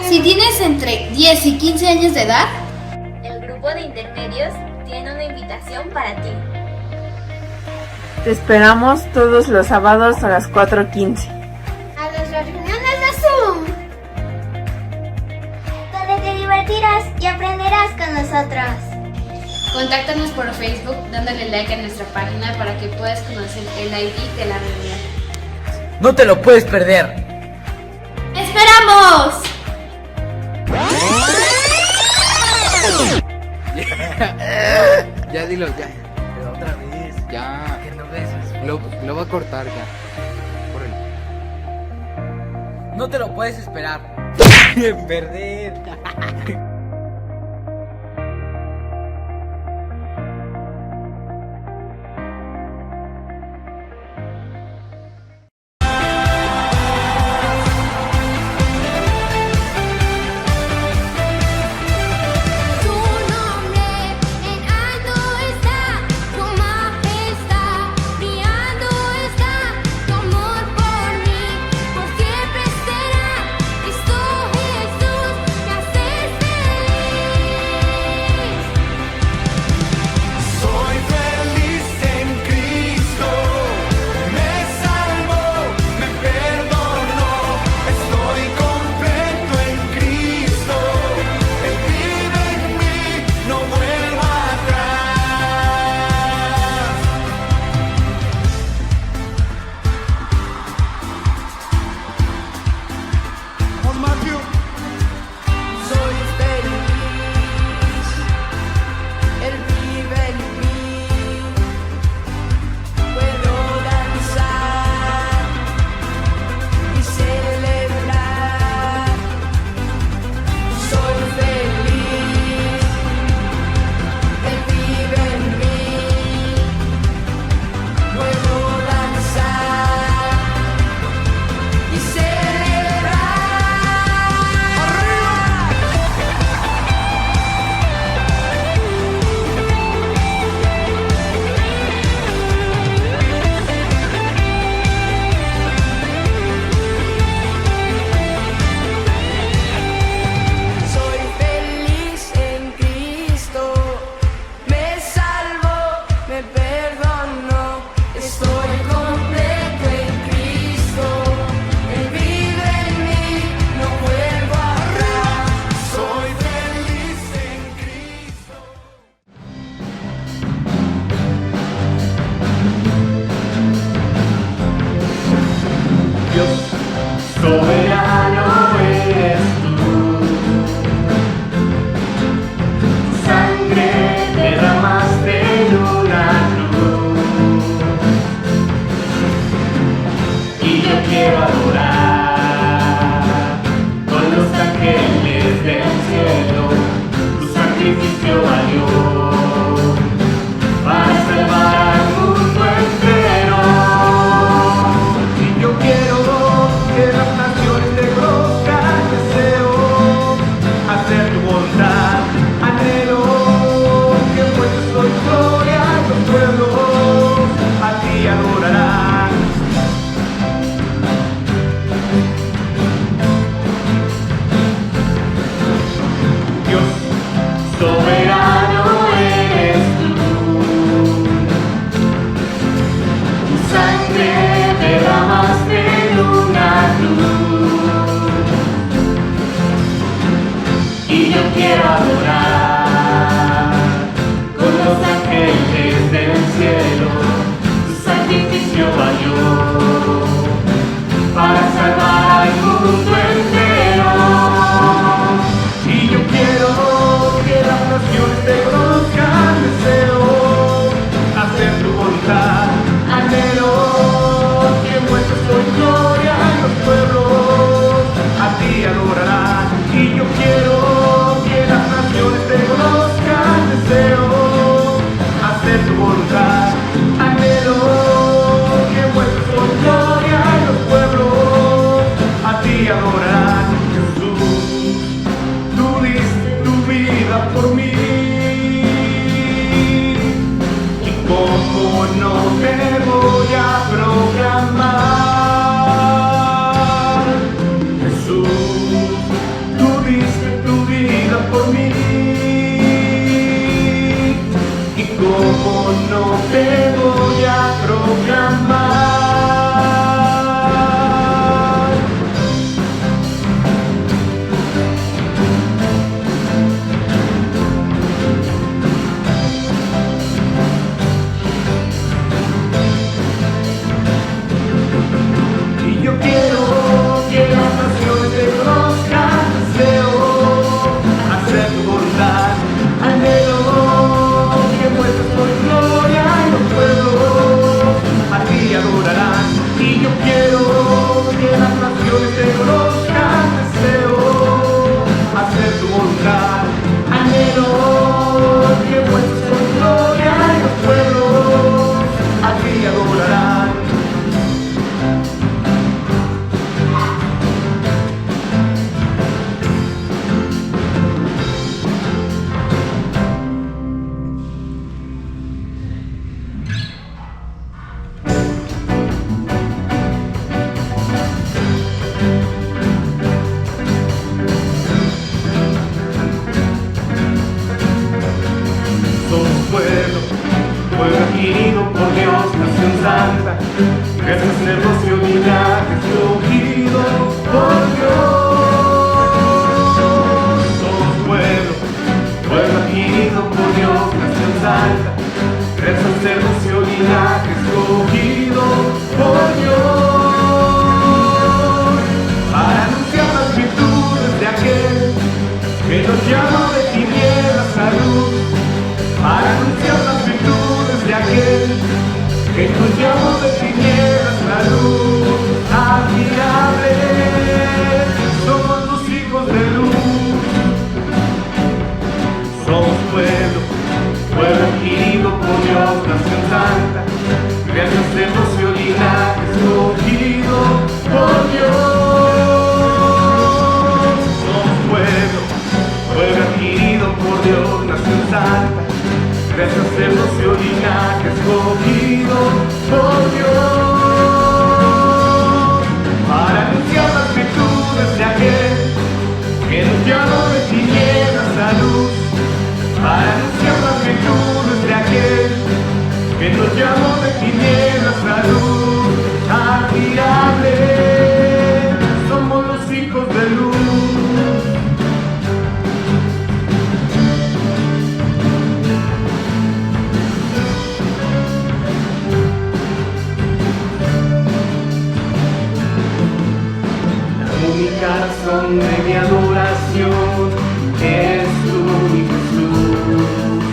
Si tienes entre 10 y 15 años de edad, el grupo de intermedios tiene una invitación para ti. Te esperamos todos los sábados a las 4:15. A nuestras reuniones de Zoom, donde te divertirás y aprenderás con nosotros. contáctanos por Facebook dándole like a nuestra página para que puedas conocer el ID de la reunión. ¡No te lo puedes perder! ¡Esperamos! Ya dilo, ya. Pero otra vez. Ya. Que no beses. Lo va a cortar ya. Córrele. No te lo puedes esperar. Perder. Soberano eres tú, tu sangre derramaste en una cruz, y yo quiero adorar con los ángeles del cielo, tu sacrificio valió para salvar al mundo entero, y yo quiero que las naciones te conozcan, deseo hacer tu voluntad, anhelo que muestres tu gloria, los pueblos a ti adorarán. Dios soberano eres tú, tu sangre derramaste en una cruz, y yo quiero adorar con los ángeles del cielo, tu sacrificio valió para salvar al mundo entero, y yo quiero que las naciones te conozcan, deseo hacer tu voluntad, anhelo que muestres tu gloria, los pueblos a ti adorarán, y yo quiero que las naciones te conozcan, deseo hacer tu voluntad, anhelo que muestres tu gloria, los pueblos a ti adorarán. Jesús, tú diste tu vida por mí, santa, gracias cerdos y linaje escogido por Dios. Somos pueblo, pueblo adquirido por Dios, nación santa, gracias cerdos y linaje escogido por Dios. Para anunciar las virtudes de aquel que nos llama de tinieblas a luz, para anunciar las virtudes de aquel que nos llama de tinieblas a luz. Admirable, somos los hijos de luz. Somos pueblo, pueblo adquirido por Dios, nación santa, gracias cerdos y linaje escogido por Dios. Somos pueblo, pueblo adquirido por Dios, nación santa, gracias cerdos y linaje escogido por Dios. Para anunciar las virtudes de aquel que nos llamó de tinieblas a luz, para anunciar las virtudes de aquel que nos llamó de tinieblas a luz. Admirable, somos los hijos de luz. La única razón de mi adoración es tu único Jesús.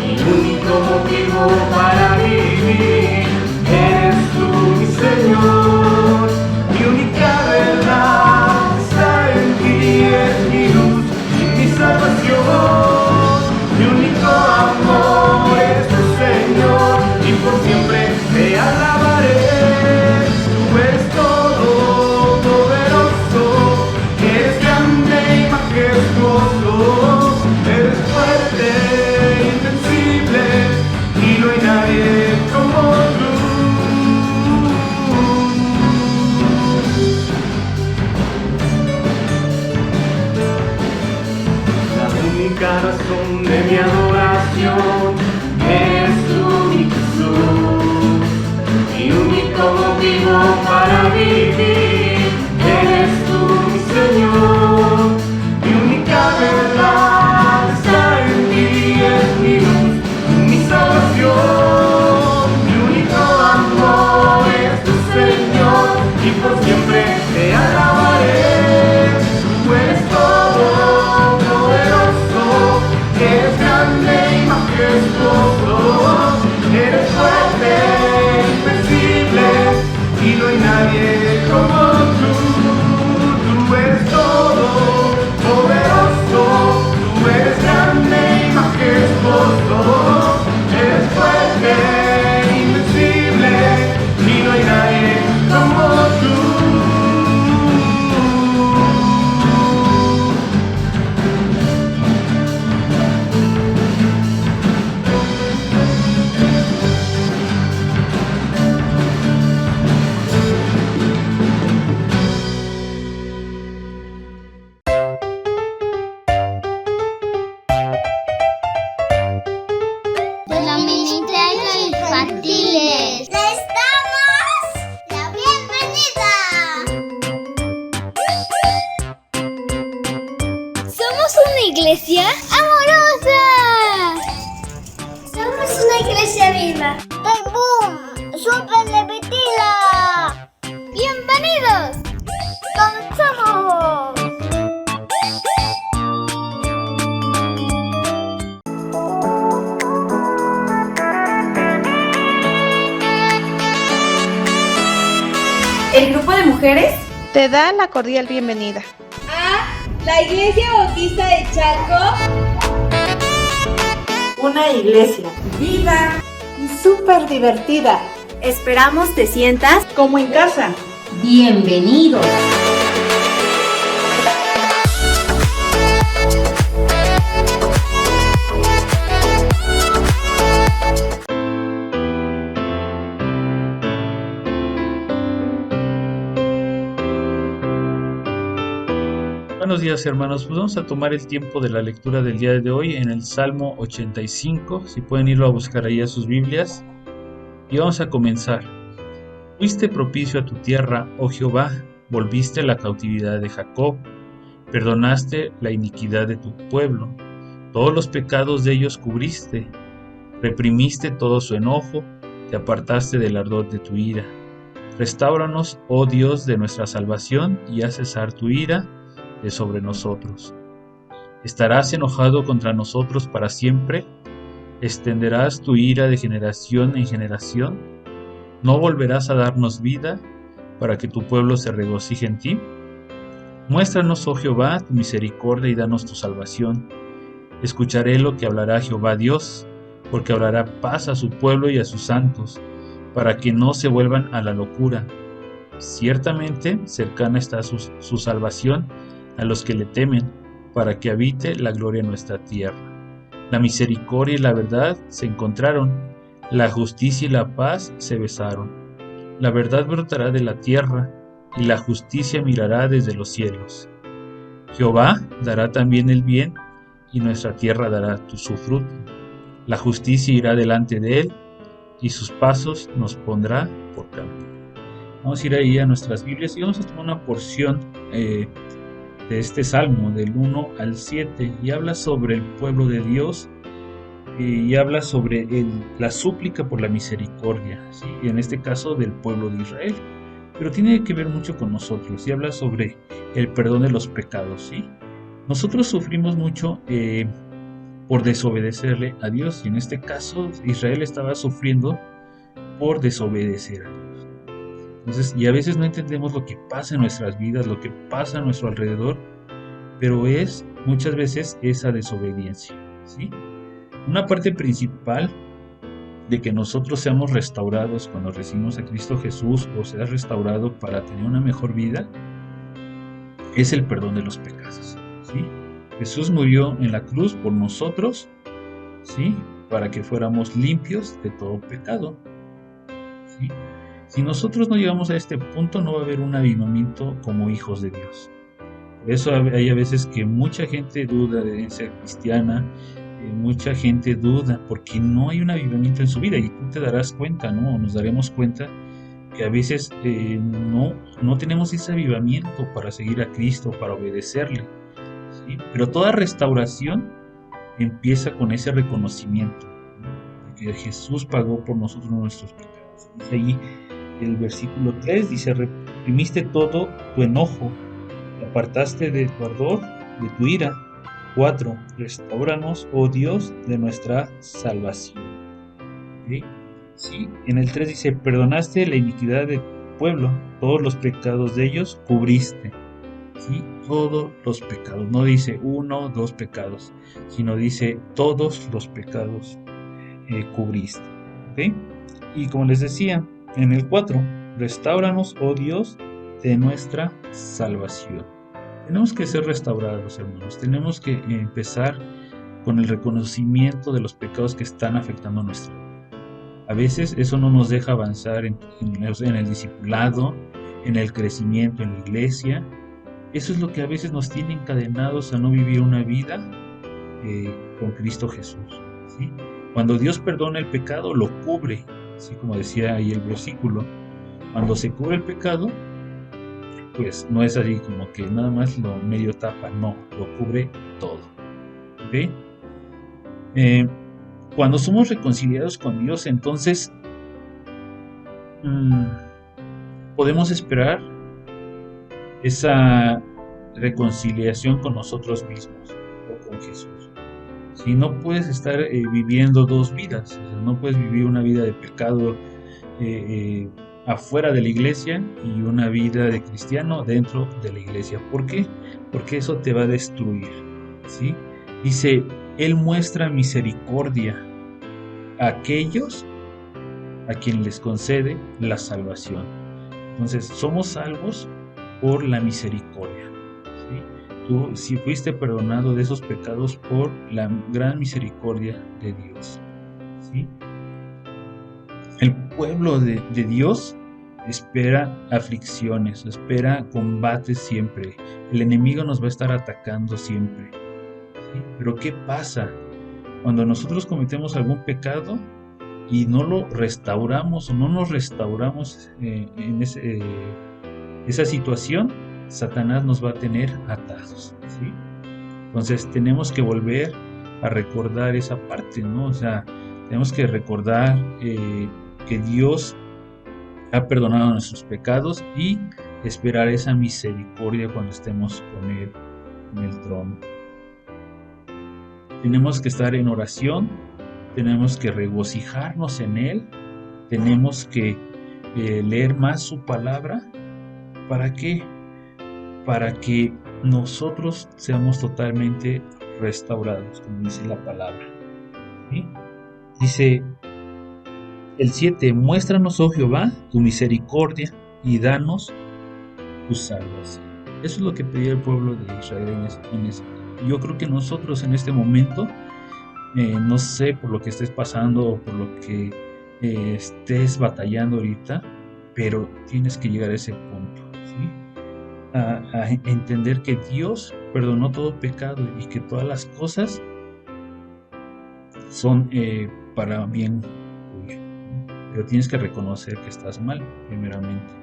Mi único motivo para vivir eres tú, mi Señor. Mi única verdad está en ti, es mi luz y mi salvación. Mi único amor es tu Señor y por siempre te alabaré. Tú eres todopoderoso, eres grande y majestuoso, eres fuerte, invencible y no hay nadie como tú. La única razón de mi adoración es tu único Jesús. Mi único motivo para vivir eres tú, mi Señor. Mi única verdad está en ti, es mi luz, mi salvación. Mi único amor es tu Señor y por siempre te alabaré. Tú eres todopoderoso, eres grande y majestuoso, eres fuerte, invencible y no hay nadie como tú. Tú eres todopoderoso, tú eres grande y majestuoso, eres fuerte, invencible y no hay nadie como tú. De la mini teatro infantiles. ¡Les damos la bienvenida! Somos una iglesia amorosa. Somos una iglesia viva. ¡Bang boom! ¡Súper Levitila! Bienvenidos. ¡Comenzamos! El grupo de mujeres Te da la cordial bienvenida. la Iglesia Bautista de Chalco. Una iglesia viva y súper divertida. Esperamos te sientas Como en casa. bienvenido. Buenos días, hermanos. Pues vamos a tomar el tiempo de la lectura del día de hoy en el Salmo 85. Si pueden irlo a buscar ahí a sus Biblias. Y vamos a comenzar. Fuiste propicio a tu tierra, oh Jehová, volviste la cautividad de Jacob, perdonaste la iniquidad de tu pueblo, todos los pecados de ellos cubriste, reprimiste todo su enojo, te apartaste del ardor de tu ira. Restáuranos, oh Dios de nuestra salvación, y haz cesar tu ira de sobre nosotros. ¿Estarás enojado contra nosotros para siempre? ¿Extenderás tu ira de generación en generación? ¿No volverás a darnos vida para que tu pueblo se regocije en ti? Muéstranos, oh Jehová, tu misericordia y danos tu salvación. Escucharé lo que hablará Jehová Dios, porque hablará paz a su pueblo y a sus santos, para que no se vuelvan a la locura. Ciertamente cercana está su salvación a los que le temen, para que habite la gloria en nuestra tierra. La misericordia y la verdad se encontraron, la justicia y la paz se besaron. La verdad brotará de la tierra, y la justicia mirará desde los cielos. Jehová dará también el bien, y nuestra tierra dará su fruto. La justicia irá delante de él, y sus pasos nos pondrá por camino. Vamos a ir ahí a nuestras Biblias y vamos a tomar una porción de este Salmo, del 1 al 7, y habla sobre el pueblo de Dios, y habla sobre la súplica por la misericordia, ¿sí? Y en este caso del pueblo de Israel, pero tiene que ver mucho con nosotros, y habla sobre el perdón de los pecados, ¿sí? Nosotros sufrimos mucho por desobedecerle a Dios, y en este caso Israel estaba sufriendo por desobedecer a Dios. Entonces, y a veces no entendemos lo que pasa en nuestras vidas, lo que pasa a nuestro alrededor, pero es muchas veces esa desobediencia, ¿sí? Una parte principal de que nosotros seamos restaurados cuando recibimos a Cristo Jesús, o seas restaurado para tener una mejor vida, es el perdón de los pecados, ¿sí? Jesús murió en la cruz por nosotros, ¿sí? Para que fuéramos limpios de todo pecado, ¿sí? Si nosotros no llegamos a este punto, no va a haber un avivamiento como hijos de Dios. Por eso hay a veces que mucha gente duda de ser cristiana, mucha gente duda porque no hay un avivamiento en su vida, y tú te darás cuenta, ¿no? Nos daremos cuenta que a veces no tenemos ese avivamiento para seguir a Cristo, para obedecerle, ¿sí? Pero toda restauración empieza con ese reconocimiento, ¿no? De que Jesús pagó por nosotros nuestros pecados. Dice ahí el versículo 3, dice: reprimiste todo tu enojo, te apartaste de tu ardor, de tu ira. 4. Restáuranos, oh Dios, de nuestra salvación. ¿Sí? Sí, en el 3 dice: perdonaste la iniquidad de tu pueblo, todos los pecados de ellos cubriste. ¿Sí? Todos los pecados, no dice 1, 2 pecados, sino dice todos los pecados cubriste. ¿Okay? Y como les decía, en el 4, restáuranos, oh Dios, de nuestra salvación. Tenemos que ser restaurados, hermanos. Tenemos que empezar con el reconocimiento de los pecados que están afectando nuestra vida. A veces eso no nos deja avanzar en el discipulado, en el crecimiento en la iglesia. Eso es lo que a veces nos tiene encadenados a no vivir una vida con Cristo Jesús, ¿sí? Cuando Dios perdona el pecado, lo cubre, así como decía ahí el versículo. Cuando se cubre el pecado, pues no es así como que nada más lo medio tapa, no, lo cubre todo. ¿Okay? Cuando somos reconciliados con Dios, entonces podemos esperar esa reconciliación con nosotros mismos o con Jesús. Si no puedes estar viviendo dos vidas, o sea, no puedes vivir una vida de pecado afuera de la iglesia y una vida de cristiano dentro de la iglesia. ¿Por qué? Porque eso te va a destruir, ¿sí? Dice: Él muestra misericordia a aquellos a quien les concede la salvación. Entonces, somos salvos por la misericordia, ¿sí? Tú, si fuiste perdonado de esos pecados por la gran misericordia de Dios, ¿sí? El pueblo de Dios espera aflicciones, espera combates siempre. El enemigo nos va a estar atacando siempre, ¿sí? Pero ¿qué pasa? Cuando nosotros cometemos algún pecado, y no lo restauramos o no nos restauramos en esa situación, Satanás nos va a tener atados, ¿sí? Entonces tenemos que volver a recordar esa parte, ¿no? O sea, tenemos que recordar que Dios ha perdonado nuestros pecados y esperar esa misericordia cuando estemos con Él en el trono. Tenemos que estar en oración, tenemos que regocijarnos en Él, tenemos que leer más su palabra. ¿Para qué? Para que nosotros seamos totalmente restaurados, como dice la palabra, ¿sí? Dice el 7, muéstranos, oh Jehová, tu misericordia y danos tu salvación. Eso es lo que pedía el pueblo de Israel yo creo que nosotros en este momento, no sé por lo que estés pasando o por lo que estés batallando ahorita, pero tienes que llegar a ese punto, ¿sí? A entender que Dios perdonó todo pecado y que todas las cosas son para bien tuyo, pero tienes que reconocer que estás mal primeramente.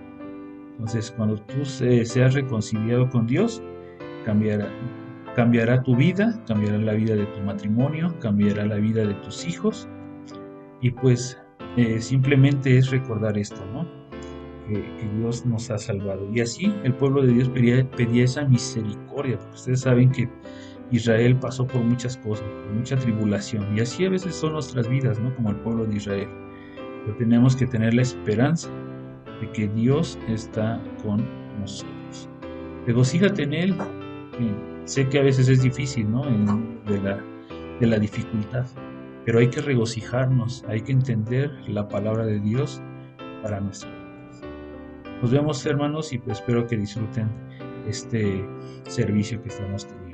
Entonces, cuando tú seas reconciliado con Dios, cambiará tu vida, cambiará la vida de tu matrimonio, cambiará la vida de tus hijos, y pues simplemente es recordar esto, ¿no? Que Dios nos ha salvado. Y así el pueblo de Dios pedía esa misericordia, porque ustedes saben que Israel pasó por muchas cosas, por mucha tribulación, y así a veces son nuestras vidas, ¿no? Como el pueblo de Israel. Pero tenemos que tener la esperanza de que Dios está con nosotros. Regocíjate en Él. Sé que a veces es difícil, ¿no? De la dificultad, pero hay que regocijarnos, hay que entender la palabra de Dios para nuestras vidas. Nos vemos, hermanos, y pues espero que disfruten este servicio que estamos teniendo.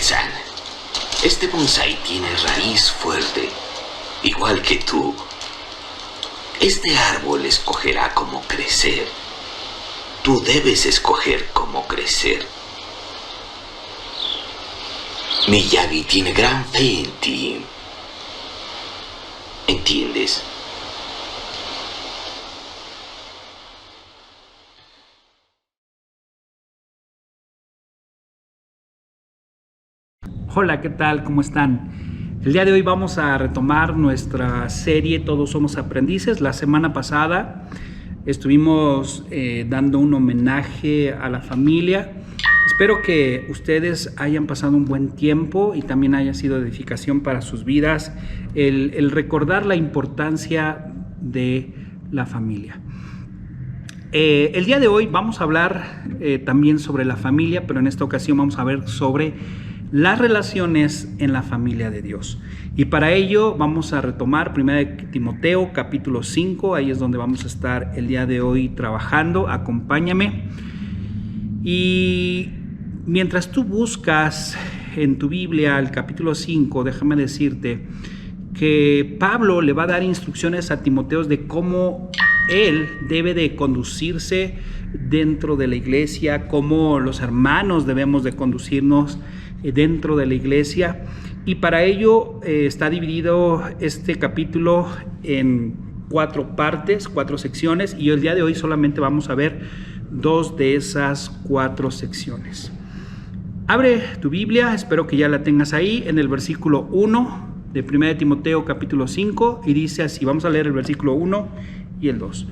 Kyle-san, este bonsái tiene raíz fuerte, igual que tú. Este árbol escogerá cómo crecer. Tú debes escoger cómo crecer. Miyagi tiene gran fe en ti. ¿Entiendes? Hola, ¿qué tal? ¿Cómo están? El día de hoy vamos a retomar nuestra serie Todos Somos Aprendices. La semana pasada estuvimos dando un homenaje a la familia. Espero que ustedes hayan pasado un buen tiempo y también haya sido de edificación para sus vidas el recordar la importancia de la familia. El día de hoy vamos a hablar también sobre la familia, pero en esta ocasión vamos a ver sobre las relaciones en la familia de Dios. Y para ello vamos a retomar 1 Timoteo capítulo 5, ahí es donde vamos a estar el día de hoy trabajando. Acompáñame. Y mientras tú buscas en tu Biblia el capítulo 5, déjame decirte que Pablo le va a dar instrucciones a Timoteo de cómo él debe de conducirse dentro de la iglesia, cómo los hermanos debemos de conducirnos dentro de la iglesia, y para ello está dividido este capítulo en 4 partes, 4 secciones, y el día de hoy solamente vamos a ver 2 de esas 4 secciones. Abre tu Biblia, espero que ya la tengas ahí, en el versículo 1 de 1 Timoteo capítulo 5, y dice así, vamos a leer el versículo 1 y el 2.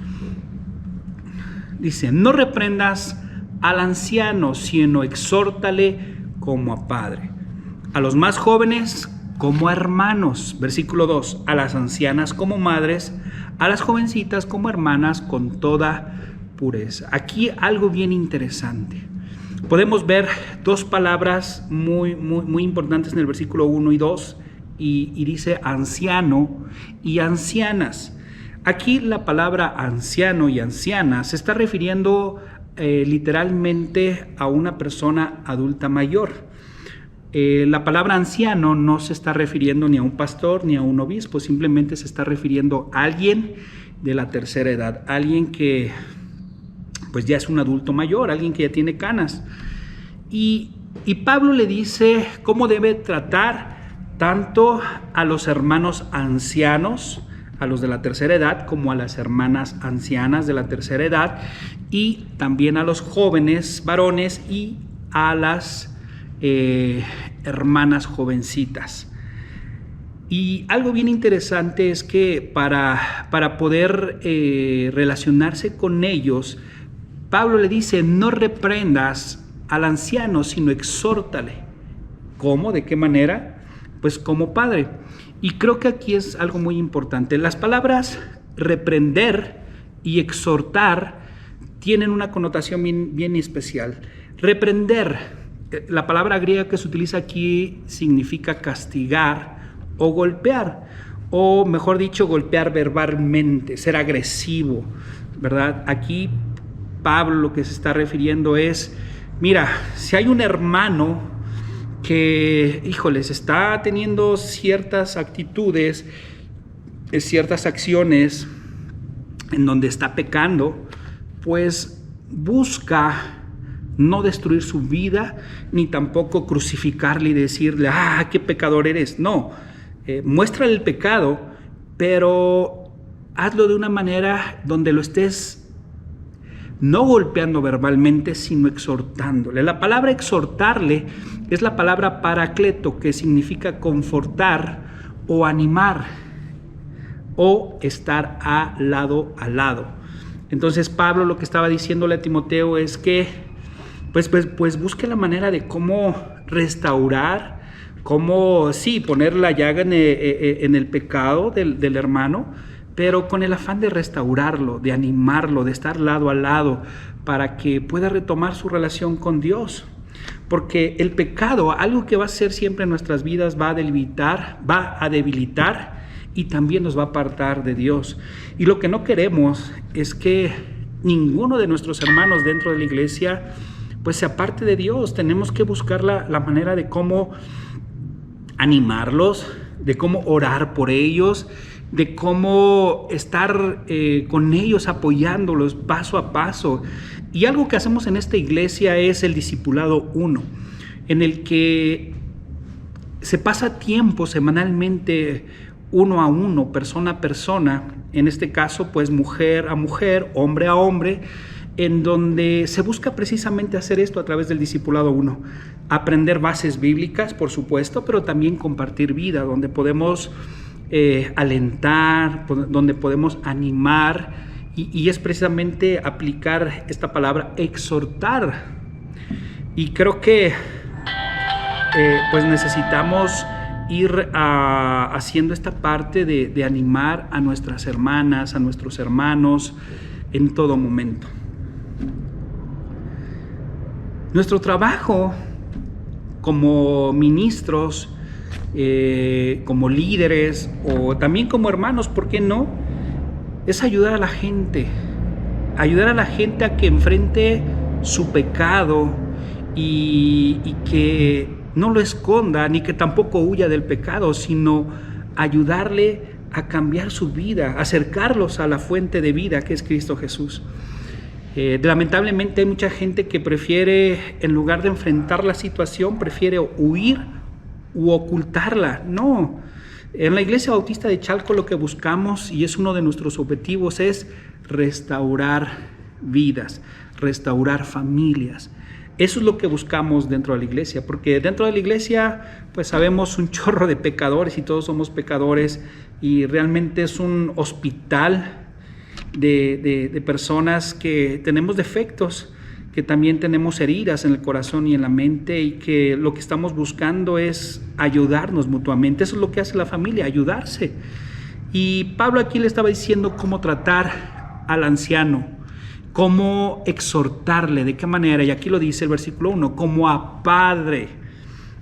Dice: no reprendas al anciano, sino exhórtale como a padre, a los más jóvenes como a hermanos. Versículo 2, a las ancianas como madres, a las jovencitas como hermanas con toda pureza. Aquí algo bien interesante. Podemos ver 2 palabras muy importantes en el versículo 1 y 2, y dice anciano y ancianas. Aquí la palabra anciano y anciana se está refiriendo literalmente a una persona adulta mayor. La palabra anciano no se está refiriendo ni a un pastor ni a un obispo, simplemente se está refiriendo a alguien de la tercera edad, alguien que pues ya es un adulto mayor, alguien que ya tiene canas. Y Pablo le dice cómo debe tratar tanto a los hermanos ancianos, a los de la tercera edad, como a las hermanas ancianas de la tercera edad, y también a los jóvenes varones y a las hermanas jovencitas. Y algo bien interesante es que para poder relacionarse con ellos, Pablo le dice: no reprendas al anciano, sino exhórtale. ¿Cómo? ¿De qué manera? Pues como padre. Y creo que aquí es algo muy importante. Las palabras reprender y exhortar tienen una connotación bien especial. Reprender, la palabra griega que se utiliza aquí significa castigar o golpear, o mejor dicho, golpear verbalmente, ser agresivo, ¿verdad? Aquí Pablo lo que se está refiriendo es, mira, si hay un hermano que, híjoles, está teniendo ciertas actitudes, ciertas acciones en donde está pecando, pues busca no destruir su vida, ni tampoco crucificarle y decirle, qué pecador eres. No, muéstrale el pecado, pero hazlo de una manera donde lo estés no golpeando verbalmente, sino exhortándole. La palabra exhortarle es la palabra paracleto, que significa confortar o animar o estar a lado. Entonces Pablo lo que estaba diciéndole a Timoteo es que pues busque la manera de cómo restaurar, cómo sí, poner la llaga en el pecado del hermano, pero con el afán de restaurarlo, de animarlo, de estar lado a lado, para que pueda retomar su relación con Dios. Porque el pecado, algo que va a hacer siempre en nuestras vidas, va a debilitar y también nos va a apartar de Dios. Y lo que no queremos es que ninguno de nuestros hermanos dentro de la iglesia pues se aparte de Dios. Tenemos que buscar la manera de cómo animarlos, de cómo orar por ellos, de cómo estar con ellos, apoyándolos paso a paso. Y algo que hacemos en esta iglesia es el discipulado 1, en el que se pasa tiempo semanalmente uno a uno, persona a persona, en este caso pues mujer a mujer, hombre a hombre, en donde se busca precisamente hacer esto a través del discipulado 1, aprender bases bíblicas, por supuesto, pero también compartir vida, donde podemos alentar, donde podemos animar, y es precisamente aplicar esta palabra, exhortar. Y creo que pues necesitamos ir haciendo esta parte de animar a nuestras hermanas, a nuestros hermanos en todo momento. Nuestro trabajo como ministros, como líderes o también como hermanos, ¿por qué no? Es ayudar a la gente a que enfrente su pecado y que no lo esconda, ni que tampoco huya del pecado, sino ayudarle a cambiar su vida, acercarlos a la fuente de vida que es Cristo Jesús. Lamentablemente hay mucha gente que prefiere, en lugar de enfrentar la situación, prefiere huir u ocultarla. No, en la Iglesia Bautista de Chalco lo que buscamos, y es uno de nuestros objetivos, es restaurar vidas, restaurar familias. Eso es lo que buscamos dentro de la iglesia, porque dentro de la iglesia pues sabemos un chorro de pecadores y todos somos pecadores, y realmente es un hospital de personas que tenemos defectos, que también tenemos heridas en el corazón y en la mente, y que lo que estamos buscando es ayudarnos mutuamente. Eso es lo que hace la familia, ayudarse. Y Pablo aquí le estaba diciendo cómo tratar al anciano, cómo exhortarle, de qué manera, y aquí lo dice el versículo 1, como a padre.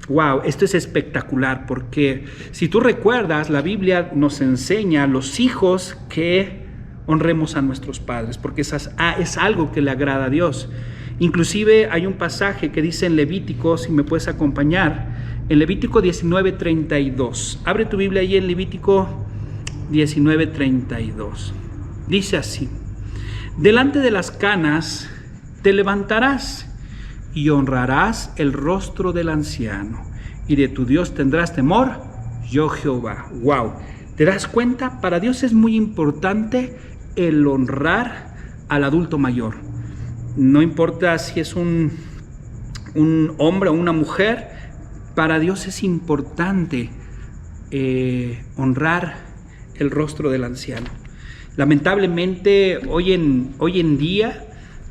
Wow, esto es espectacular, porque si tú recuerdas, la Biblia nos enseña a los hijos que honremos a nuestros padres, porque es algo que le agrada a Dios. Inclusive hay un pasaje que dice en Levítico, si me puedes acompañar, en Levítico 19:32. Abre tu Biblia ahí en Levítico 19:32. Dice así: delante de las canas te levantarás y honrarás el rostro del anciano, y de tu Dios tendrás temor, yo Jehová. Wow, ¿te das cuenta? Para Dios es muy importante el honrar al adulto mayor. No importa si es un hombre o una mujer, para Dios es importante honrar el rostro del anciano. Lamentablemente hoy en día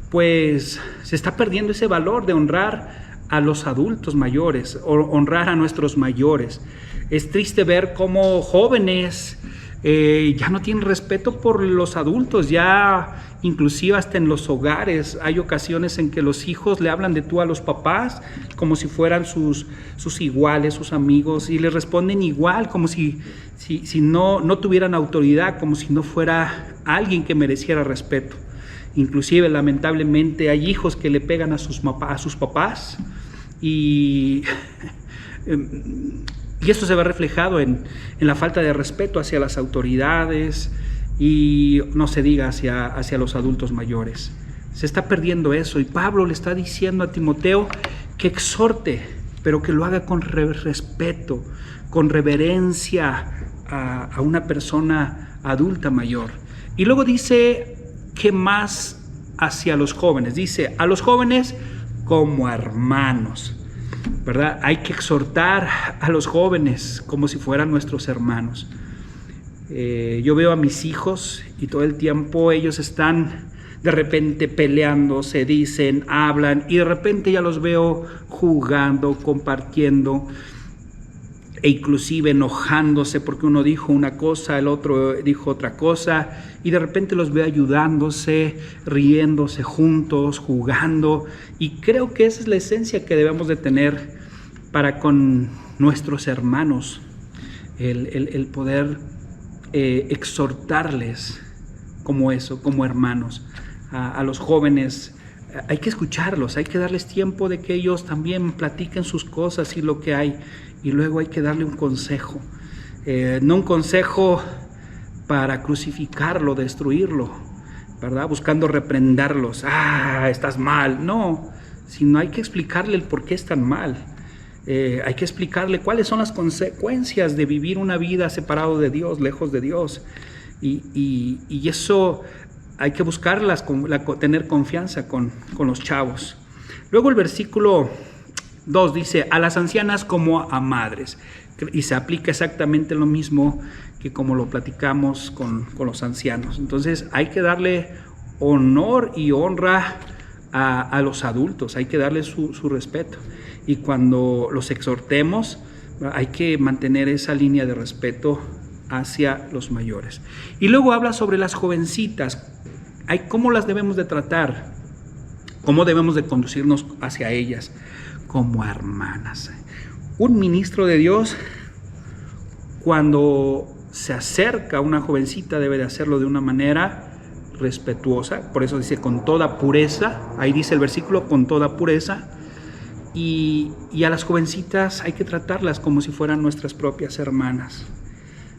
pues se está perdiendo ese valor de honrar a los adultos mayores, honrar a nuestros mayores. Es triste ver cómo jóvenes ya no tienen respeto por los adultos, ya inclusive hasta en los hogares hay ocasiones en que los hijos le hablan de tú a los papás como si fueran sus iguales, sus amigos, y les responden igual, como si no tuvieran autoridad, como si no fuera alguien que mereciera respeto. Inclusive lamentablemente hay hijos que le pegan a sus papás y esto se ve reflejado en la falta de respeto hacia las autoridades, y no se diga hacia los adultos mayores. Se está perdiendo eso, y Pablo le está diciendo a Timoteo que exhorte, pero que lo haga con respeto, con reverencia a una persona adulta mayor. Y luego dice que más hacia los jóvenes, dice a los jóvenes como hermanos, ¿verdad? Hay que exhortar a los jóvenes como si fueran nuestros hermanos. Yo veo a mis hijos y todo el tiempo ellos están de repente peleando, se dicen, hablan, y de repente ya los veo jugando, compartiendo, e inclusive enojándose porque uno dijo una cosa, el otro dijo otra cosa, y de repente los veo ayudándose, riéndose juntos, jugando, y creo que esa es la esencia que debemos de tener para con nuestros hermanos, el poder exhortarles como eso, como hermanos, a los jóvenes, hay que escucharlos, hay que darles tiempo de que ellos también platiquen sus cosas y lo que hay, y luego hay que darle un consejo, no un consejo para crucificarlo, destruirlo, ¿verdad? Buscando reprenderlos, estás mal, no, sino hay que explicarle el por qué están mal. Hay que explicarle cuáles son las consecuencias de vivir una vida separado de Dios, lejos de Dios, y eso hay que buscarlas, tener confianza con los chavos. Luego el versículo 2 dice, a las ancianas como a madres, y se aplica exactamente lo mismo que como lo platicamos con los ancianos. Entonces hay que darle honor y honra a los adultos, hay que darle su respeto, y cuando los exhortemos hay que mantener esa línea de respeto hacia los mayores. Y luego habla sobre las jovencitas, cómo las debemos de tratar, cómo debemos de conducirnos hacia ellas como hermanas. Un ministro de Dios, cuando se acerca a una jovencita, debe de hacerlo de una manera respetuosa, por eso dice con toda pureza, ahí dice el versículo, con toda pureza, y a las jovencitas hay que tratarlas como si fueran nuestras propias hermanas,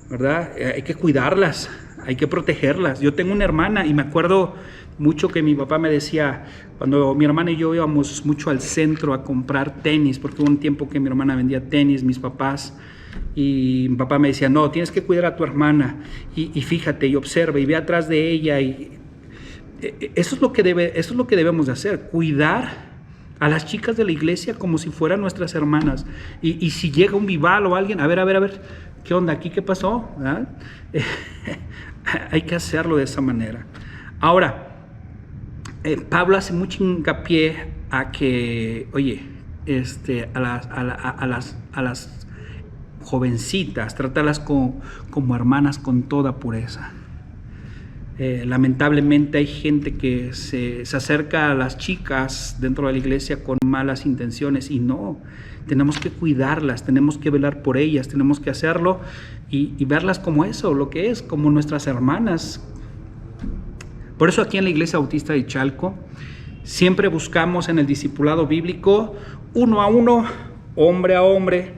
¿verdad? Hay que cuidarlas, hay que protegerlas. Yo tengo una hermana y me acuerdo mucho que mi papá me decía, cuando mi hermana y yo íbamos mucho al centro a comprar tenis, porque hubo un tiempo que mi hermana vendía tenis, mis papás, y mi papá me decía, no, tienes que cuidar a tu hermana, y fíjate, y observa, y ve atrás de ella, y eso es lo que debemos de hacer, cuidar a las chicas de la iglesia como si fueran nuestras hermanas, y si llega un vival o alguien, a ver, ¿qué onda aquí? ¿Qué pasó? Hay que hacerlo de esa manera. Ahora, Pablo hace mucho hincapié a que, oye, a las jovencitas, tratarlas como hermanas con toda pureza. Lamentablemente hay gente que se acerca a las chicas dentro de la iglesia con malas intenciones, y no, tenemos que cuidarlas, tenemos que velar por ellas, tenemos que hacerlo y verlas como eso, lo que es, como nuestras hermanas. Por eso aquí en la Iglesia Bautista de Chalco siempre buscamos en el discipulado bíblico uno a uno, hombre a hombre,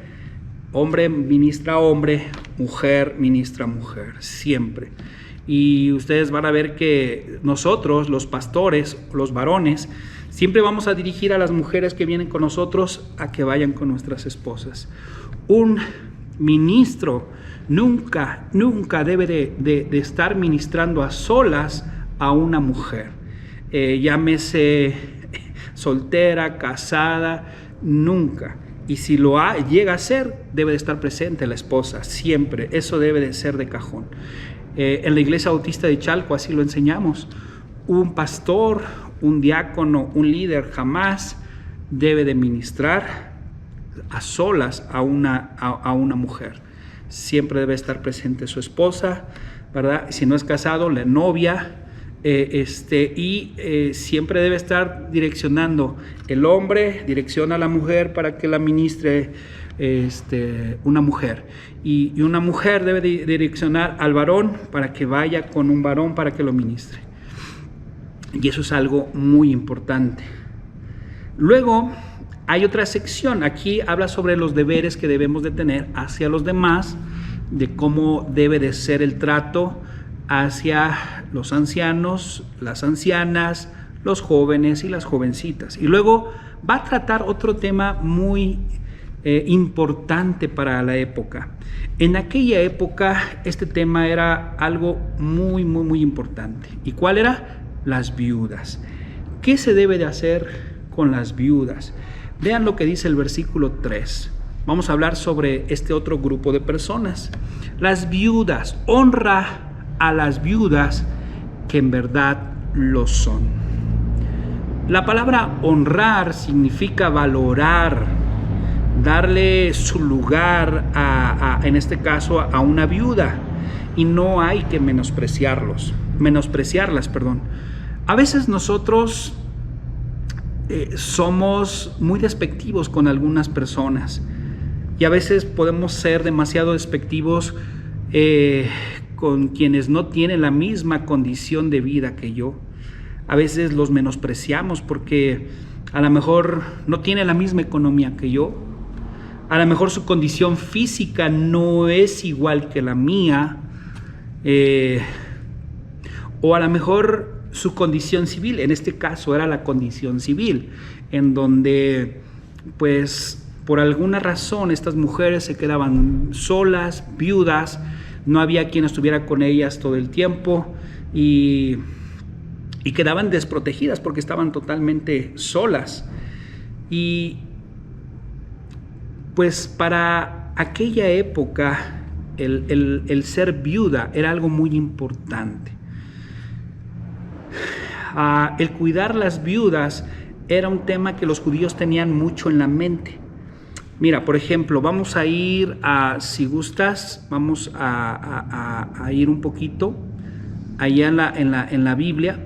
hombre ministra a hombre, mujer ministra a mujer, siempre. Y ustedes van a ver que nosotros, los pastores, los varones, siempre vamos a dirigir a las mujeres que vienen con nosotros a que vayan con nuestras esposas. Un ministro nunca debe de estar ministrando a solas a una mujer. Llámese soltera, casada, nunca. Y si llega a ser, debe de estar presente la esposa, siempre. Eso debe de ser de cajón. En la Iglesia Bautista de Chalco así lo enseñamos. Un pastor, un diácono, un líder jamás debe de ministrar a solas a una mujer. Siempre debe estar presente su esposa, ¿verdad? Si no es casado, la novia, siempre debe estar direccionando. El hombre direcciona a la mujer para que la ministre una mujer, y una mujer debe de direccionar al varón para que vaya con un varón para que lo ministre. Y eso es algo muy importante. Luego hay otra sección, aquí habla sobre los deberes que debemos de tener hacia los demás, de cómo debe de ser el trato hacia los ancianos, las ancianas, los jóvenes y las jovencitas. Y luego va a tratar otro tema muy importante para la época. En aquella época este tema era algo muy importante. ¿Y cuál era? Las viudas. ¿Qué se debe de hacer con las viudas? Vean lo que dice el versículo 3. Vamos a hablar sobre este otro grupo de personas. Las viudas. Honra a las viudas que en verdad lo son. La palabra honrar significa valorar, darle su lugar en este caso a una viuda, y no hay que menospreciarlas. A veces nosotros somos muy despectivos con algunas personas, y a veces podemos ser demasiado despectivos con quienes no tienen la misma condición de vida que yo. a veces los menospreciamos porque a lo mejor no tiene la misma economía que yo, a lo mejor su condición física no es igual que la mía, o a lo mejor su condición civil, en este caso era la condición civil, en donde pues por alguna razón estas mujeres se quedaban solas, viudas, no había quien estuviera con ellas todo el tiempo y quedaban desprotegidas porque estaban totalmente solas. Y pues para aquella época el ser viuda era algo muy importante. El cuidar las viudas era un tema que los judíos tenían mucho en la mente. Mira, por ejemplo, vamos a ir si gustas, vamos a ir un poquito allá en la Biblia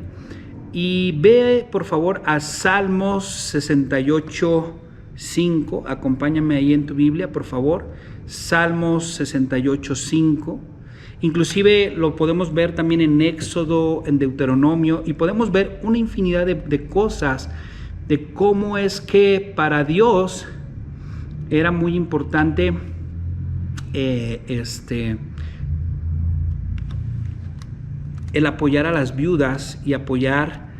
y ve por favor a Salmos 68:5, acompáñame ahí en tu Biblia, por favor, Salmos 68:5. Inclusive lo podemos ver también en Éxodo, en Deuteronomio, y podemos ver una infinidad de cosas de cómo es que para Dios era muy importante el apoyar a las viudas y apoyar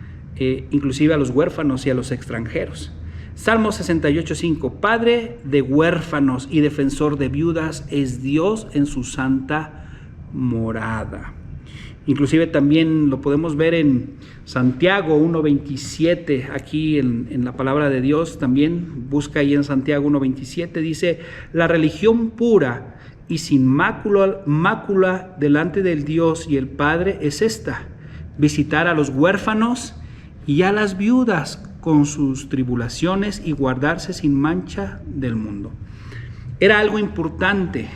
inclusive a los huérfanos y a los extranjeros. Salmo 68:5, Padre de huérfanos y defensor de viudas es Dios en su santa morada. Inclusive también lo podemos ver en Santiago 1:27, aquí en la palabra de Dios también, busca ahí en Santiago 1:27, dice, la religión pura y sin mácula delante del Dios y el Padre es esta, visitar a los huérfanos y a las viudas con sus tribulaciones y guardarse sin mancha del mundo. Era algo importante.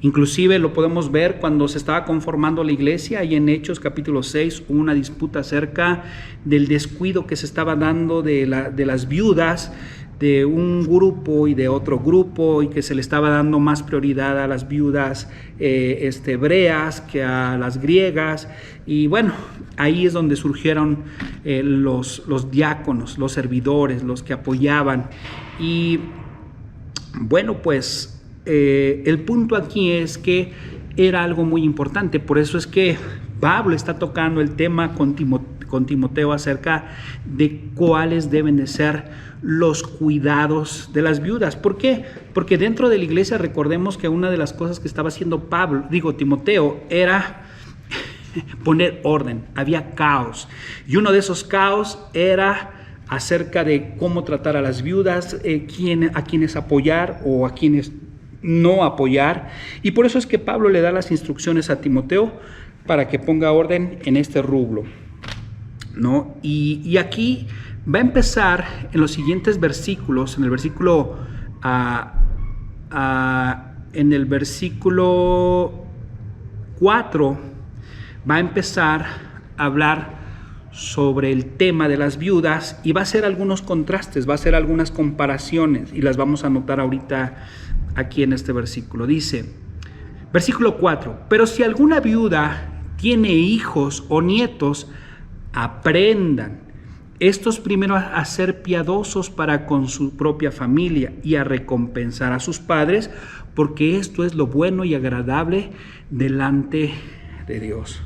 Inclusive lo podemos ver cuando se estaba conformando la iglesia, y en Hechos capítulo 6 hubo una disputa acerca del descuido que se estaba dando de las viudas, de un grupo y de otro grupo, y que se le estaba dando más prioridad a las viudas hebreas que a las griegas. Y bueno, ahí es donde surgieron los diáconos, los servidores, los que apoyaban. Y bueno, pues el punto aquí es que era algo muy importante. Por eso es que Pablo está tocando el tema con Timoteo acerca de cuáles deben de ser los cuidados de las viudas. ¿Por qué? Porque dentro de la iglesia recordemos que una de las cosas que estaba haciendo Timoteo era poner orden. Había caos, y uno de esos caos era acerca de cómo tratar a las viudas, a quienes apoyar o a quienes no apoyar. Y por eso es que Pablo le da las instrucciones a Timoteo para que ponga orden en este rubro, ¿no? Y aquí va a empezar en los siguientes versículos, en el versículo 4 va a empezar a hablar sobre el tema de las viudas, y va a hacer algunos contrastes, va a hacer algunas comparaciones, y las vamos a anotar ahorita aquí en este versículo. Dice, versículo 4, pero si alguna viuda tiene hijos o nietos, aprendan estos primero a ser piadosos para con su propia familia y a recompensar a sus padres, porque esto es lo bueno y agradable delante de Dios.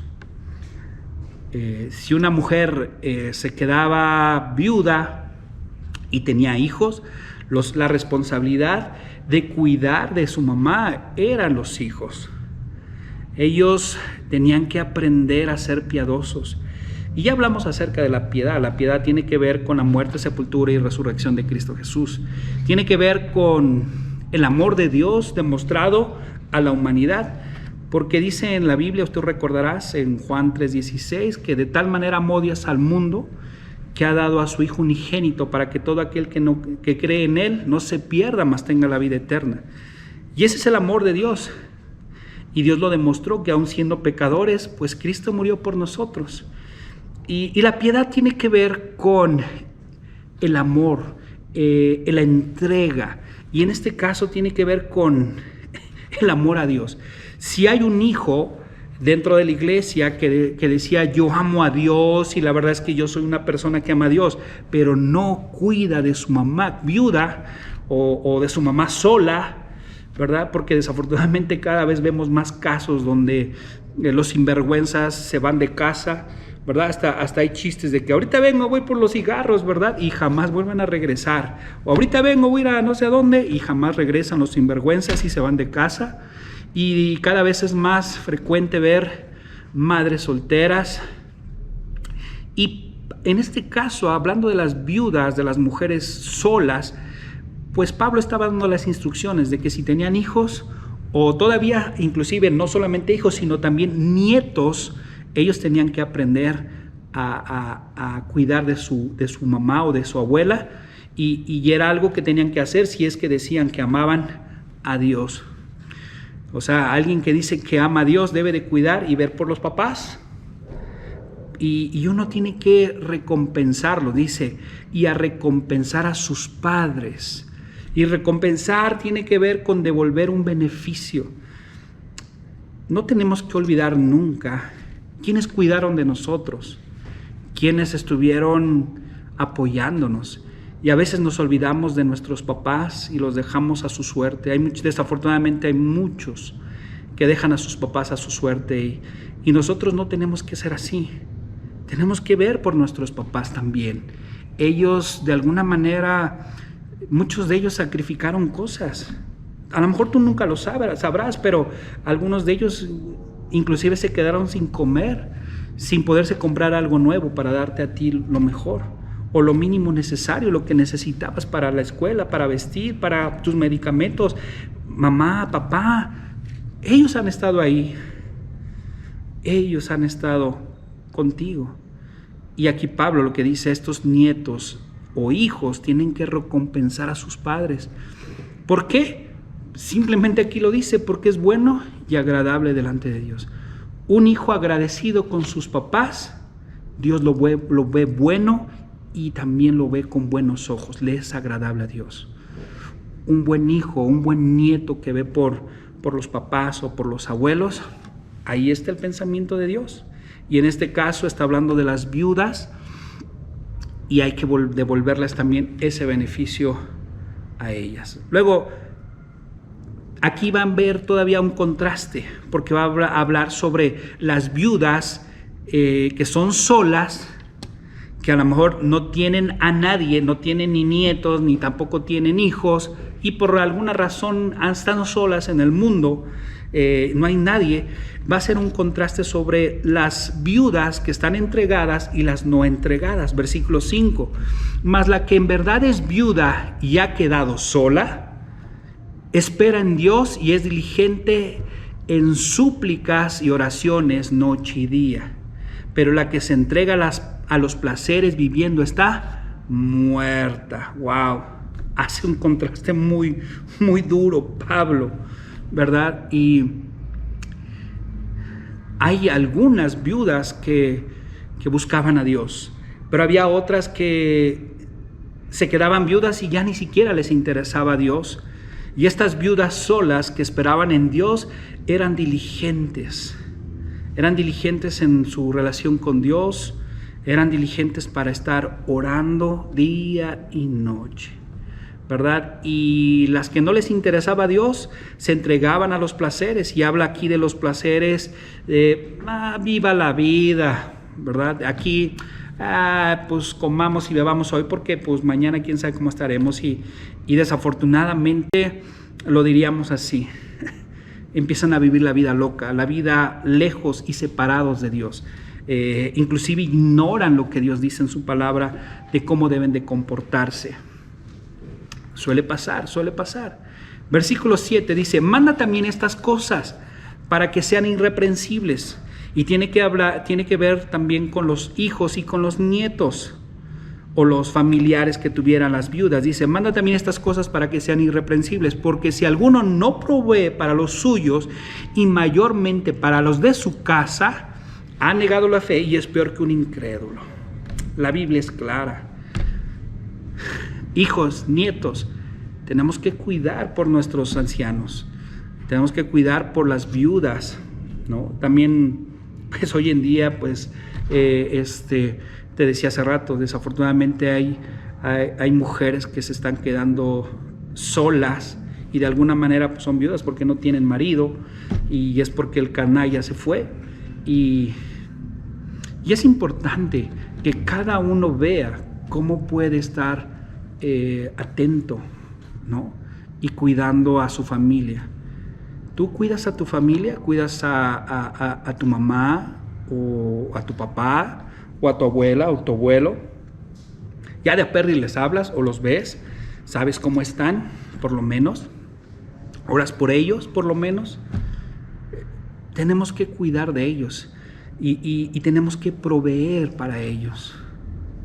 Si una mujer se quedaba viuda y tenía hijos, la responsabilidad de cuidar de su mamá eran los hijos. Ellos tenían que aprender a ser piadosos. Y ya hablamos acerca de la piedad. La piedad tiene que ver con la muerte, sepultura y resurrección de Cristo Jesús. Tiene que ver con el amor de Dios demostrado a la humanidad. Porque dice en la Biblia, usted recordarás en Juan 3:16, que de tal manera amó Dios al mundo que ha dado a su Hijo unigénito para que todo aquel que cree en Él no se pierda, mas tenga la vida eterna. Y ese es el amor de Dios. Y Dios lo demostró, que aun siendo pecadores, pues Cristo murió por nosotros. Y la piedad tiene que ver con el amor, la entrega. Y en este caso tiene que ver con el amor a Dios. Si hay un hijo, dentro de la iglesia que decía yo amo a Dios y la verdad es que yo soy una persona que ama a Dios, pero no cuida de su mamá viuda o de su mamá sola, ¿verdad? Porque desafortunadamente cada vez vemos más casos donde los sinvergüenzas se van de casa, ¿verdad? Hasta hay chistes de que ahorita vengo, voy por los cigarros, ¿verdad? Y jamás vuelven a regresar. O ahorita vengo, voy a ir a no sé a dónde y jamás regresan los sinvergüenzas y se van de casa. Y cada vez es más frecuente ver madres solteras. Y en este caso, hablando de las viudas, de las mujeres solas, pues Pablo estaba dando las instrucciones de que si tenían hijos, o todavía inclusive no solamente hijos, sino también nietos, ellos tenían que aprender a cuidar de su mamá o de su abuela, y era algo que tenían que hacer si es que decían que amaban a Dios. O sea, alguien que dice que ama a Dios debe de cuidar y ver por los papás, y uno tiene que recompensarlo, dice, y a recompensar a sus padres. Y recompensar tiene que ver con devolver un beneficio. No tenemos que olvidar nunca quiénes cuidaron de nosotros, quiénes estuvieron apoyándonos. Y a veces nos olvidamos de nuestros papás y los dejamos a su suerte. Desafortunadamente hay muchos que dejan a sus papás a su suerte y nosotros no tenemos que ser así. Tenemos que ver por nuestros papás también. Ellos de alguna manera, muchos de ellos sacrificaron cosas. A lo mejor tú nunca lo sabrás, pero algunos de ellos inclusive se quedaron sin comer, sin poderse comprar algo nuevo para darte a ti lo mejor o lo mínimo necesario, lo que necesitabas para la escuela, para vestir, para tus medicamentos. Mamá, papá, ellos han estado ahí, ellos han estado contigo. Y aquí Pablo lo que dice, estos nietos o hijos tienen que recompensar a sus padres. ¿Por qué? Simplemente aquí lo dice, porque es bueno y agradable delante de Dios. Un hijo agradecido con sus papás, Dios lo ve bueno y también lo ve con buenos ojos, le es agradable a Dios. Un buen hijo, un buen nieto que ve por los papás o por los abuelos, ahí está el pensamiento de Dios. Y en este caso está hablando de las viudas y hay que devolverles también ese beneficio a ellas. Luego, aquí van a ver todavía un contraste, porque va a hablar sobre las viudas que son solas, que a lo mejor no tienen a nadie, no tienen ni nietos, ni tampoco tienen hijos, y por alguna razón están solas en el mundo, no hay nadie. Va a ser un contraste sobre las viudas que están entregadas y las no entregadas. Versículo 5. Mas la que en verdad es viuda y ha quedado sola, espera en Dios y es diligente en súplicas y oraciones noche y día. Pero la que se entrega a los placeres viviendo está muerta. Wow. Hace un contraste muy, muy duro, Pablo, ¿verdad? Y hay algunas viudas que buscaban a Dios, pero había otras que se quedaban viudas y ya ni siquiera les interesaba a Dios. Y estas viudas solas que esperaban en Dios eran diligentes en su relación con Dios, eran diligentes para estar orando día y noche, ¿verdad? Y las que no les interesaba a Dios se entregaban a los placeres, y habla aquí de los placeres de viva la vida, ¿verdad? Aquí pues comamos y bebamos hoy porque pues mañana quién sabe cómo estaremos, y desafortunadamente lo diríamos así, empiezan a vivir la vida loca, la vida lejos y separados de Dios. Inclusive ignoran lo que Dios dice en su palabra de cómo deben de comportarse. Suele pasar. Versículo 7 dice, manda también estas cosas para que sean irreprensibles. Y tiene que ver también con los hijos y con los nietos o los familiares que tuvieran las viudas. Dice, manda también estas cosas para que sean irreprensibles, porque si alguno no provee para los suyos y mayormente para los de su casa, ha negado la fe y es peor que un incrédulo. La Biblia es clara. Hijos, nietos, tenemos que cuidar por nuestros ancianos, tenemos que cuidar por las viudas, ¿no? También, pues hoy en día, pues, te decía hace rato, desafortunadamente hay mujeres que se están quedando solas y de alguna manera pues, son viudas porque no tienen marido y es porque el canalla se fue. Y es importante que cada uno vea cómo puede estar atento, ¿no? Y cuidando a su familia. Tú cuidas a tu familia, cuidas a tu mamá o a tu papá o a tu abuela o tu abuelo. Ya de a perdi les hablas o los ves, sabes cómo están, por lo menos. Oras por ellos, por lo menos. Tenemos que cuidar de ellos y tenemos que proveer para ellos.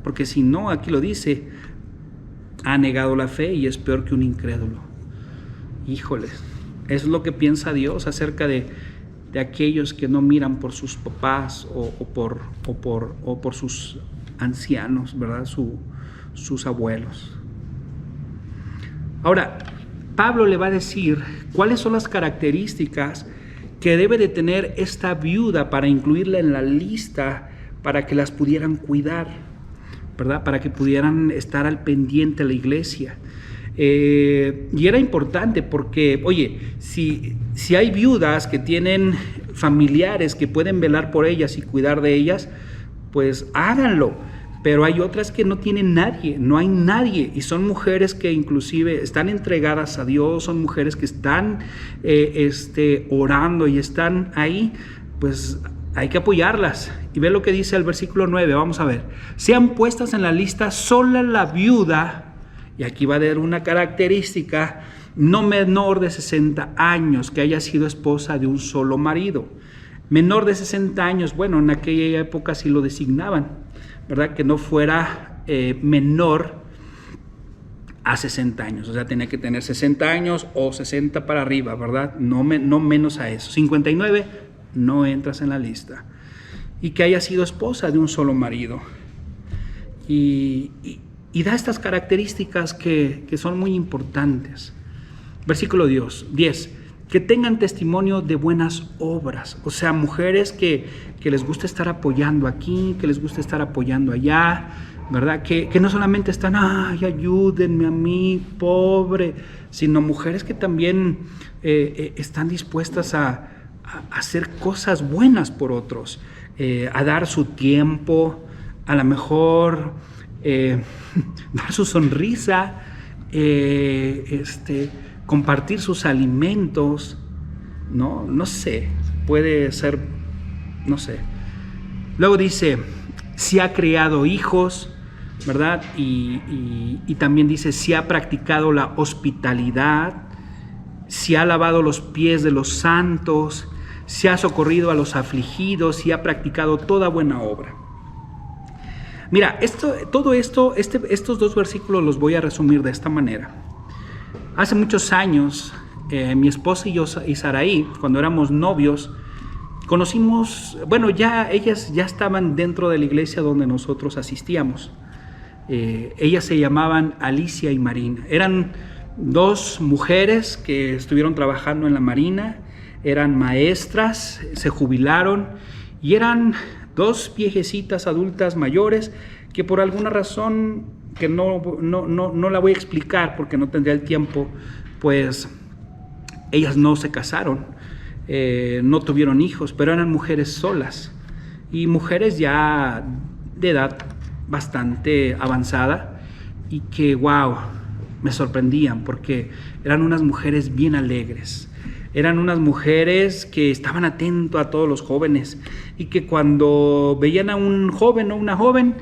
Porque si no, aquí lo dice, ha negado la fe y es peor que un incrédulo. Híjoles, eso es lo que piensa Dios acerca de aquellos que no miran por sus papás o por sus ancianos, ¿verdad? Sus abuelos. Ahora, Pablo le va a decir cuáles son las características que debe de tener esta viuda para incluirla en la lista para que las pudieran cuidar, ¿verdad? Para que pudieran estar al pendiente de la iglesia. Y era importante porque, oye, si hay viudas que tienen familiares que pueden velar por ellas y cuidar de ellas, pues háganlo. Pero hay otras que no tienen nadie, no hay nadie, y son mujeres que inclusive están entregadas a Dios, son mujeres que están orando y están ahí, pues hay que apoyarlas. Y ve lo que dice el versículo 9, vamos a ver. Sean puestas en la lista sola la viuda, y aquí va a haber una característica, no menor de 60 años, que haya sido esposa de un solo marido. Menor de 60 años, bueno, en aquella época sí lo designaban, ¿verdad? Que no fuera menor a 60 años, o sea, tenía que tener 60 años o 60 para arriba, ¿verdad? No menos a eso. 59, no entras en la lista. Y que haya sido esposa de un solo marido. Y da estas características que son muy importantes. Versículo 10. Que tengan testimonio de buenas obras. O sea, mujeres que les gusta estar apoyando aquí, que les gusta estar apoyando allá, ¿verdad? Que no solamente están, ay, ayúdenme a mí, pobre, sino mujeres que también están dispuestas a hacer cosas buenas por otros, a dar su tiempo, a lo mejor dar su sonrisa, compartir sus alimentos, no sé, puede ser, no sé. Luego dice, si ha criado hijos, ¿verdad? Y también dice, si ha practicado la hospitalidad, si ha lavado los pies de los santos, si ha socorrido a los afligidos, si ha practicado toda buena obra. Mira, todo esto, estos dos versículos los voy a resumir de esta manera. Hace muchos años, mi esposa y yo, y Saraí, cuando éramos novios, conocimos, bueno, ellas ya estaban dentro de la iglesia donde nosotros asistíamos. Ellas se llamaban Alicia y Marina. Eran dos mujeres que estuvieron trabajando en la Marina, eran maestras, se jubilaron y eran dos viejecitas adultas mayores que por alguna razón que no la voy a explicar porque no tendría el tiempo, pues ellas no se casaron, no tuvieron hijos, pero eran mujeres solas y mujeres ya de edad bastante avanzada y que, wow, me sorprendían porque eran unas mujeres bien alegres. Eran unas mujeres que estaban atentas a todos los jóvenes y que cuando veían a un joven o una joven,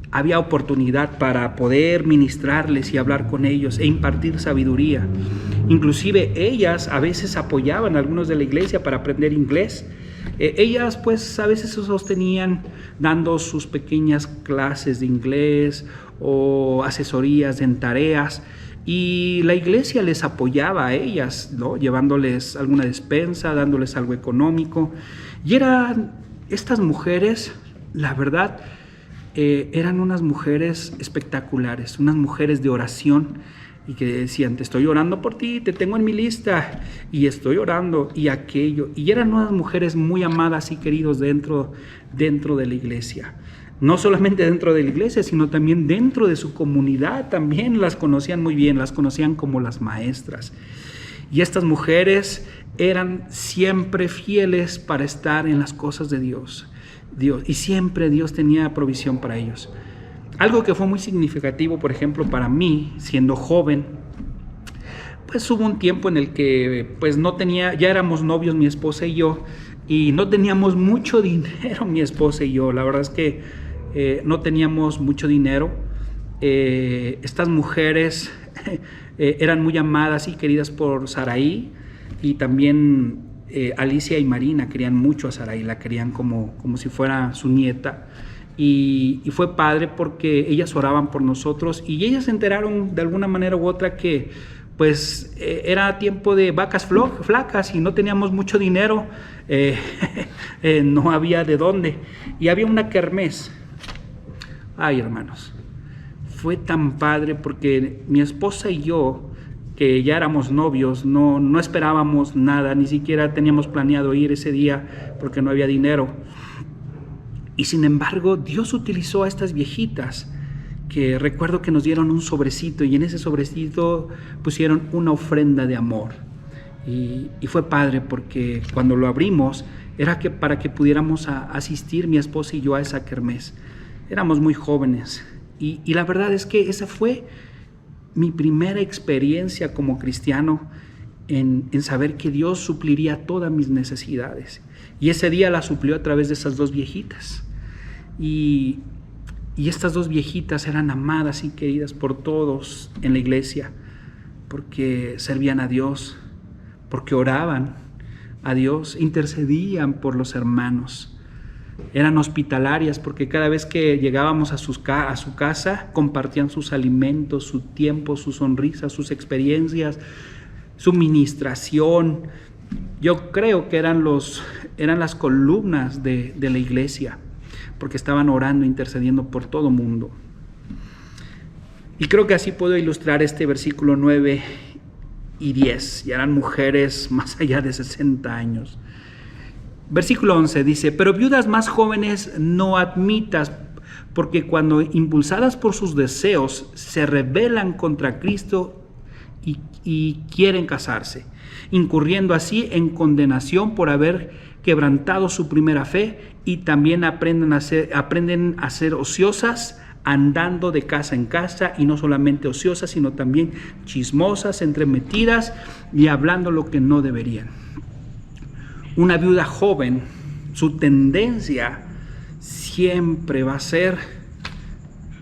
había oportunidad para poder ministrarles y hablar con ellos e impartir sabiduría. Inclusive ellas a veces apoyaban a algunos de la iglesia para aprender inglés. Ellas pues a veces se sostenían dando sus pequeñas clases de inglés o asesorías en tareas. Y la iglesia les apoyaba a ellas, ¿no? Llevándoles alguna despensa, dándoles algo económico. Y eran estas mujeres, la verdad, eran unas mujeres espectaculares, unas mujeres de oración, y que decían, te estoy orando por ti, te tengo en mi lista, y estoy orando, y aquello. Y eran unas mujeres muy amadas y queridos dentro de la iglesia. No solamente dentro de la iglesia, sino también dentro de su comunidad, también las conocían muy bien, las conocían como las maestras. Y estas mujeres eran siempre fieles para estar en las cosas de Dios. Y siempre Dios tenía provisión para ellos. Algo que fue muy significativo, por ejemplo, para mí, siendo joven, pues hubo un tiempo en el que pues ya éramos novios mi esposa y yo, y no teníamos mucho dinero mi esposa y yo. La verdad es que no teníamos mucho dinero. Estas mujeres eran muy amadas y queridas por Saraí, y también Alicia y Marina querían mucho a Saraí, la querían como si fuera su nieta. Y fue padre porque ellas oraban por nosotros, y ellas se enteraron de alguna manera u otra que pues era tiempo de vacas flacas y no teníamos mucho dinero, no había de dónde, y había una kermés. Ay, hermanos, fue tan padre porque mi esposa y yo, que ya éramos novios, no esperábamos nada, ni siquiera teníamos planeado ir ese día porque no había dinero. Y sin embargo, Dios utilizó a estas viejitas, que recuerdo que nos dieron un sobrecito, y en ese sobrecito pusieron una ofrenda de amor. Y fue padre porque cuando lo abrimos era para que pudiéramos asistir mi esposa y yo a esa kermés. Éramos muy jóvenes, y la verdad es que esa fue mi primera experiencia como cristiano en saber que Dios supliría todas mis necesidades. Y ese día la suplió a través de esas dos viejitas. Y estas dos viejitas eran amadas y queridas por todos en la iglesia, porque servían a Dios, porque oraban a Dios, intercedían por los hermanos. Eran hospitalarias porque cada vez que llegábamos a su casa compartían sus alimentos, su tiempo, sus sonrisas, sus experiencias, su ministración. Yo creo que eran las columnas de la iglesia, porque estaban orando, intercediendo por todo mundo. Y creo que así puedo ilustrar este versículo 9 y 10. Y eran mujeres más allá de 60 años. Versículo 11 dice, pero viudas más jóvenes no admitas, porque cuando impulsadas por sus deseos se rebelan contra Cristo y quieren casarse, incurriendo así en condenación por haber quebrantado su primera fe, y también aprenden a ser ociosas, andando de casa en casa, y no solamente ociosas, sino también chismosas, entremetidas y hablando lo que no deberían. Una viuda joven, su tendencia siempre va a ser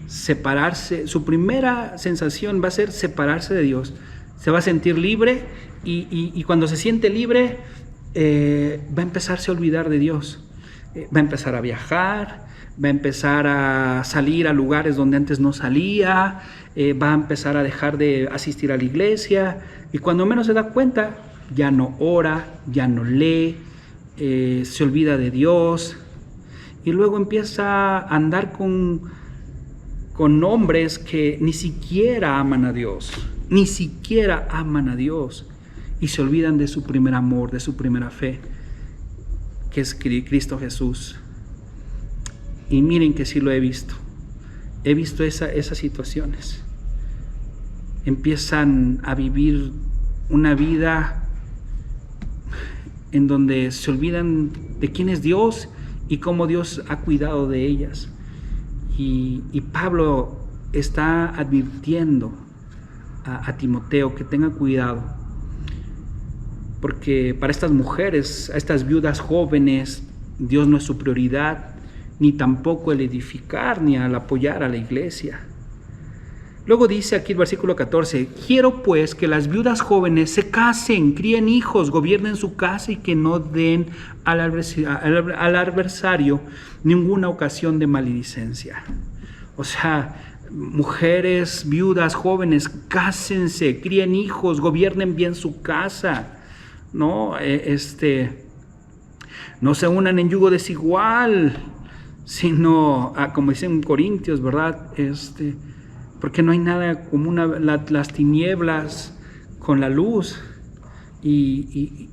separarse. Su primera sensación va a ser separarse de Dios. Se va a sentir libre, y cuando se siente libre va a empezarse a olvidar de Dios. Va a empezar a viajar, va a empezar a salir a lugares donde antes no salía, va a empezar a dejar de asistir a la iglesia, y cuando menos se da cuenta ya no ora, ya no lee, se olvida de Dios, y luego empieza a andar con hombres que ni siquiera aman a Dios, y se olvidan de su primer amor, de su primera fe, que es Cristo Jesús. Y miren que sí lo he visto esas situaciones. Empiezan a vivir una vida en donde se olvidan de quién es Dios y cómo Dios ha cuidado de ellas. Y Pablo está advirtiendo a Timoteo que tenga cuidado, porque para estas mujeres, a estas viudas jóvenes, Dios no es su prioridad, ni tampoco el edificar ni al apoyar a la iglesia. Luego dice aquí el versículo 14, quiero pues que las viudas jóvenes se casen, críen hijos, gobiernen su casa, y que no den al adversario ninguna ocasión de maledicencia. O sea, mujeres, viudas, jóvenes, cásense, críen hijos, gobiernen bien su casa. No se unan en yugo desigual, sino, como dicen en Corintios, ¿verdad? porque no hay nada como las tinieblas con la luz, y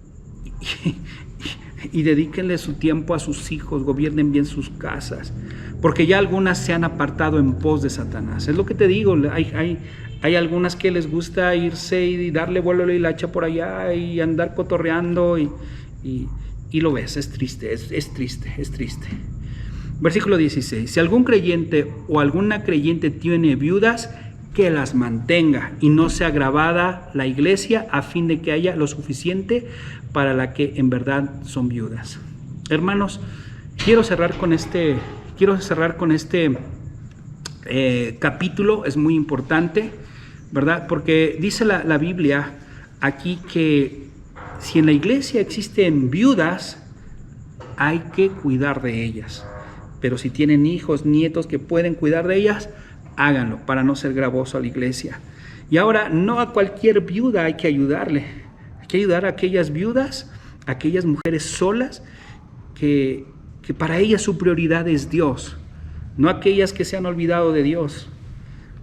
dedíquenle su tiempo a sus hijos, gobiernen bien sus casas, porque ya algunas se han apartado en pos de Satanás. Es lo que te digo, hay algunas que les gusta irse y darle vuelo y la hacha por allá y andar cotorreando y lo ves, es triste. Versículo 16, si algún creyente o alguna creyente tiene viudas, que las mantenga y no sea agravada la iglesia, a fin de que haya lo suficiente para la que en verdad son viudas. Hermanos, quiero cerrar con este capítulo, es muy importante, ¿verdad? Porque dice la Biblia aquí que si en la iglesia existen viudas, hay que cuidar de ellas. Pero si tienen hijos, nietos que pueden cuidar de ellas, háganlo para no ser gravoso a la iglesia. Y ahora, no a cualquier viuda hay que ayudarle. Hay que ayudar a aquellas viudas, a aquellas mujeres solas, que para ellas su prioridad es Dios, no aquellas que se han olvidado de Dios.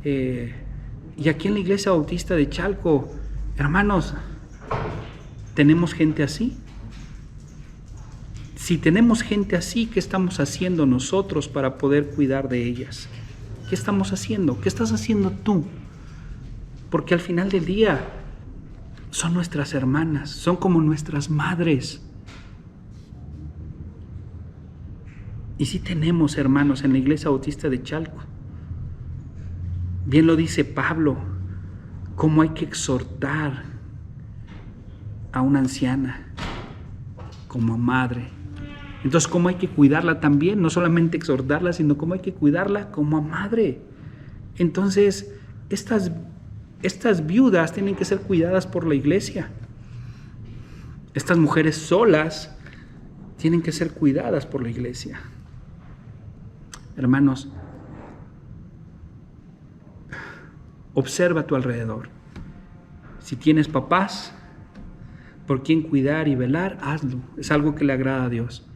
Y aquí en la Iglesia Bautista de Chalco, hermanos, ¿tenemos gente así? Si tenemos gente así, ¿qué estamos haciendo nosotros para poder cuidar de ellas? ¿Qué estamos haciendo? ¿Qué estás haciendo tú? Porque al final del día son nuestras hermanas, son como nuestras madres. Y sí tenemos hermanos en la Iglesia Bautista de Chalco. Bien lo dice Pablo, cómo hay que exhortar a una anciana como madre. Entonces, ¿cómo hay que cuidarla también? No solamente exhortarla, sino cómo hay que cuidarla como madre. Entonces, estas viudas tienen que ser cuidadas por la iglesia. Estas mujeres solas tienen que ser cuidadas por la iglesia. Hermanos, observa a tu alrededor. Si tienes papás por quien cuidar y velar, hazlo. Es algo que le agrada a Dios.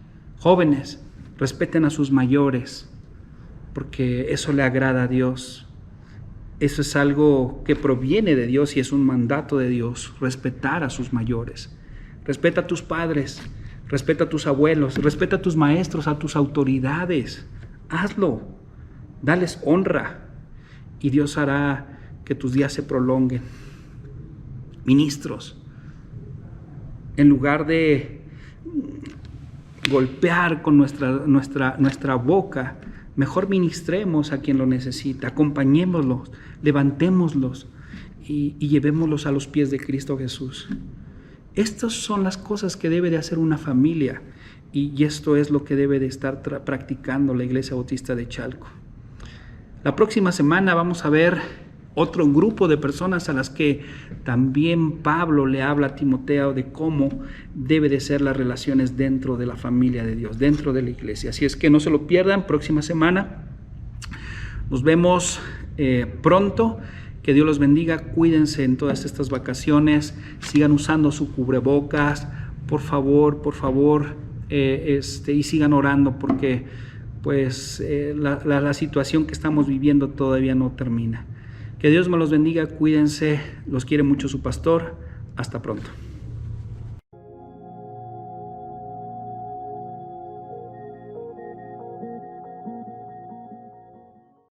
Jóvenes, respeten a sus mayores, porque eso le agrada a Dios. Eso es algo que proviene de Dios y es un mandato de Dios, respetar a sus mayores. Respeta a tus padres, respeta a tus abuelos, respeta a tus maestros, a tus autoridades. Hazlo, dales honra y Dios hará que tus días se prolonguen. Ministros, en lugar de golpear con nuestra boca, mejor ministremos a quien lo necesita, acompañémoslos, levantémoslos y llevémoslos a los pies de Cristo Jesús. Estas son las cosas que debe de hacer una familia y esto es lo que debe de estar practicando la Iglesia Bautista de Chalco. La próxima semana vamos a ver otro grupo de personas a las que también Pablo le habla a Timoteo de cómo debe de ser las relaciones dentro de la familia de Dios, dentro de la iglesia. Así es que no se lo pierdan, próxima semana. Nos vemos pronto. Que Dios los bendiga. Cuídense en todas estas vacaciones. Sigan usando su cubrebocas. Por favor. Y sigan orando porque pues la situación que estamos viviendo todavía no termina. Que Dios me los bendiga, cuídense, los quiere mucho su pastor, hasta pronto.